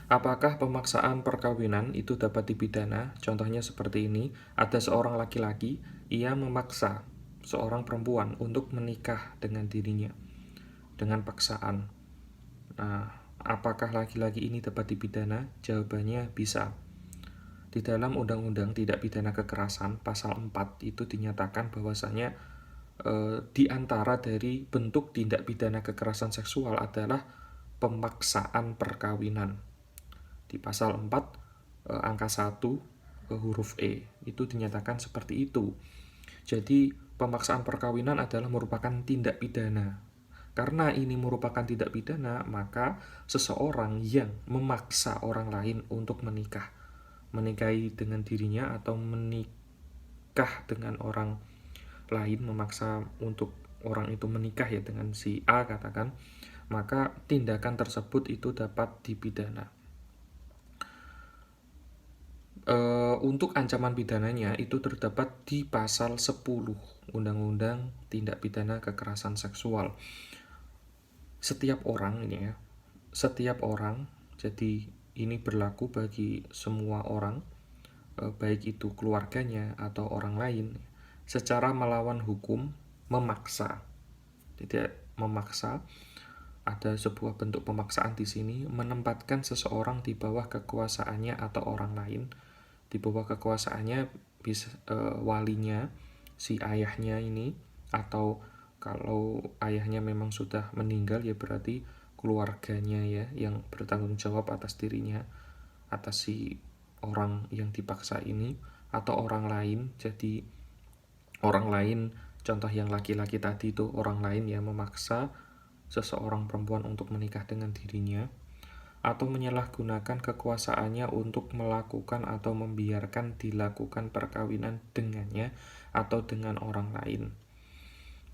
Apakah pemaksaan perkawinan itu dapat dipidana? Contohnya seperti ini, ada seorang laki-laki, ia memaksa seorang perempuan untuk menikah dengan dirinya dengan paksaan. Nah, apakah laki-laki ini dapat dipidana? Jawabannya bisa. Di dalam Undang-Undang Tindak Pidana Kekerasan pasal 4 itu dinyatakan bahwasanya di antara dari bentuk tindak pidana kekerasan seksual adalah pemaksaan perkawinan. Di pasal 4 angka 1 huruf E itu dinyatakan seperti itu. Jadi pemaksaan perkawinan adalah merupakan tindak pidana. Karena ini merupakan tindak pidana, maka seseorang yang memaksa orang lain untuk menikahi dengan dirinya atau menikah dengan orang lain, memaksa untuk orang itu menikah ya dengan si A katakan, maka tindakan tersebut itu dapat dipidana. Untuk ancaman pidananya itu terdapat di pasal 10 Undang-Undang Tindak Pidana Kekerasan Seksual. Setiap orang ini ya, setiap orang, jadi ini berlaku bagi semua orang, baik itu keluarganya atau orang lain, secara melawan hukum memaksa. Tidak memaksa, ada sebuah bentuk pemaksaan di sini, menempatkan seseorang di bawah kekuasaannya atau orang lain. Di bawah kekuasaannya bisa walinya, si ayahnya ini, atau kalau ayahnya memang sudah meninggal ya berarti keluarganya ya yang bertanggung jawab atas dirinya, atas si orang yang dipaksa ini, atau orang lain. Jadi orang lain, contoh yang laki-laki tadi itu orang lain ya memaksa seseorang perempuan untuk menikah dengan dirinya, atau menyalahgunakan kekuasaannya untuk melakukan atau membiarkan dilakukan perkawinan dengannya atau dengan orang lain.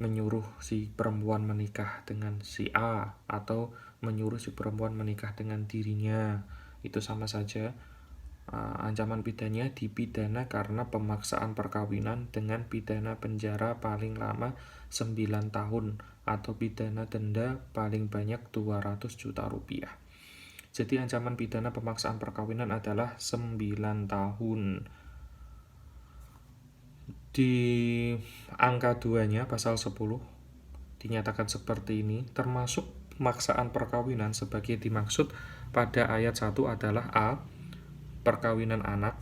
Menyuruh si perempuan menikah dengan si A atau menyuruh si perempuan menikah dengan dirinya, itu sama saja. Ancaman pidananya dipidana karena pemaksaan perkawinan dengan pidana penjara paling lama 9 tahun atau pidana denda paling banyak 200 juta rupiah. Jadi ancaman pidana pemaksaan perkawinan adalah 9 tahun. Di angka 2-nya pasal 10 dinyatakan seperti ini, termasuk pemaksaan perkawinan sebagai dimaksud pada ayat 1 adalah A. Perkawinan anak,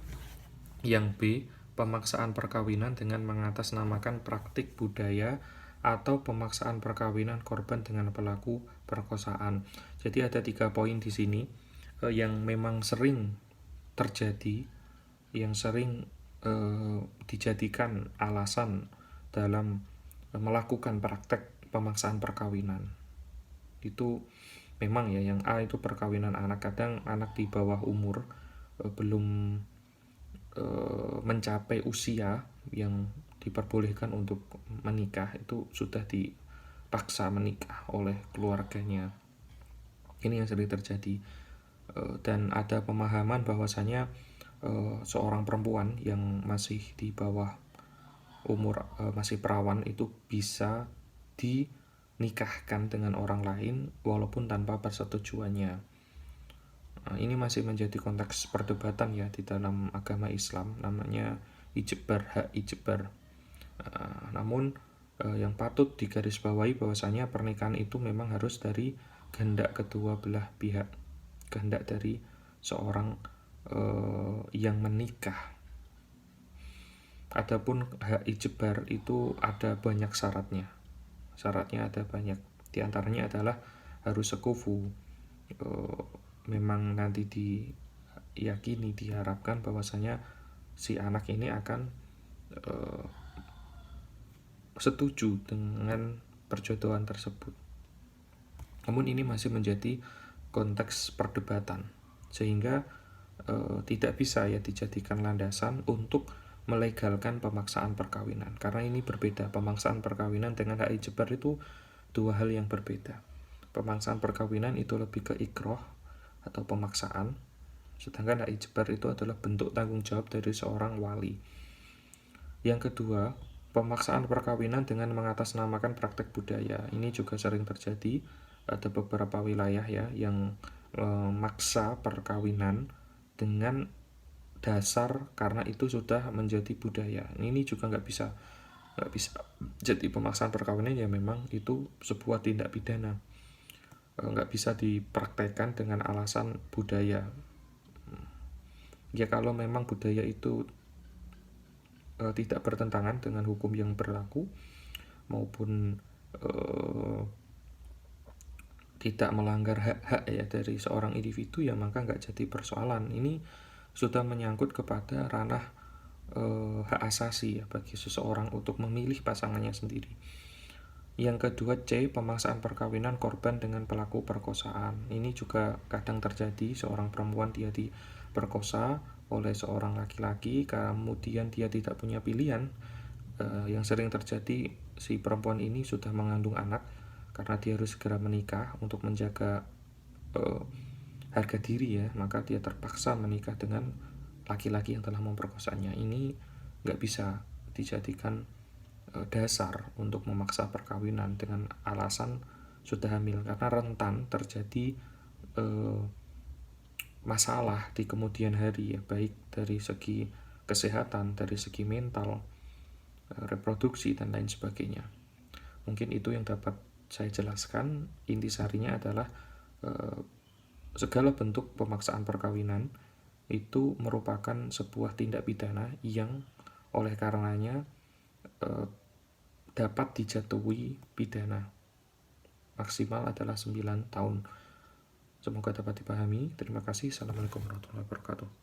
yang B. Pemaksaan perkawinan dengan mengatasnamakan praktik budaya atau pemaksaan perkawinan korban dengan pelaku perkosaan. Jadi ada 3 poin di sini yang memang sering terjadi, yang sering dijadikan alasan dalam melakukan praktek pemaksaan perkawinan. Itu memang ya, yang A itu perkawinan anak, kadang anak di bawah umur belum mencapai usia yang diperbolehkan untuk menikah, itu sudah dipaksa menikah oleh keluarganya. Ini yang sering terjadi. Dan ada pemahaman bahwasanya seorang perempuan yang masih di bawah umur, masih perawan, itu bisa dinikahkan dengan orang lain walaupun tanpa persetujuannya. Ini masih menjadi konteks perdebatan ya di dalam agama Islam, namanya ijbar, hak ijbar. Namun yang patut digarisbawahi bahwasanya pernikahan itu memang harus dari kehendak kedua belah pihak, kehendak dari seorang yang menikah. Adapun hak ijbar itu ada banyak syaratnya. Syaratnya ada banyak. Di antaranya adalah harus sekufu. Memang nanti diyakini, diharapkan bahwasanya si anak ini akan setuju dengan perjodohan tersebut. Namun ini masih menjadi konteks perdebatan, sehingga tidak bisa ya dijadikan landasan untuk melegalkan pemaksaan perkawinan, karena ini berbeda. Pemaksaan perkawinan dengan hak ijbar itu dua hal yang berbeda. Pemaksaan perkawinan itu lebih ke ikroh atau pemaksaan, sedangkan hak ijbar itu adalah bentuk tanggung jawab dari seorang wali. Yang kedua, pemaksaan perkawinan dengan mengatasnamakan praktek budaya. Ini juga sering terjadi, ada beberapa wilayah ya yang memaksa perkawinan dengan dasar karena itu sudah menjadi budaya. Ini juga nggak bisa jadi pemaksaan perkawinan ya, memang itu sebuah tindak pidana. Nggak bisa dipraktekkan dengan alasan budaya. Ya kalau memang budaya itu tidak bertentangan dengan hukum yang berlaku maupun tidak melanggar hak-hak ya dari seorang individu, ya maka nggak jadi persoalan. Ini sudah menyangkut kepada ranah hak asasi ya bagi seseorang untuk memilih pasangannya sendiri. Yang kedua, C, pemaksaan perkawinan korban dengan pelaku perkosaan. Ini juga kadang terjadi, seorang perempuan dia diperkosa oleh seorang laki-laki, kemudian dia tidak punya pilihan. Yang sering terjadi, si perempuan ini sudah mengandung anak karena dia harus segera menikah untuk menjaga harga diri ya, maka dia terpaksa menikah dengan laki-laki yang telah memperkosanya. Ini nggak bisa dijadikan dasar untuk memaksa perkawinan dengan alasan sudah hamil, karena rentan terjadi masalah di kemudian hari ya, baik dari segi kesehatan, dari segi mental, reproduksi dan lain sebagainya. Mungkin itu yang dapat saya jelaskan. Intisarinya adalah segala bentuk pemaksaan perkawinan itu merupakan sebuah tindak pidana yang oleh karenanya dapat dijatuhi pidana. Maksimal adalah 9 tahun. Semoga dapat dipahami. Terima kasih. Assalamualaikum warahmatullahi wabarakatuh.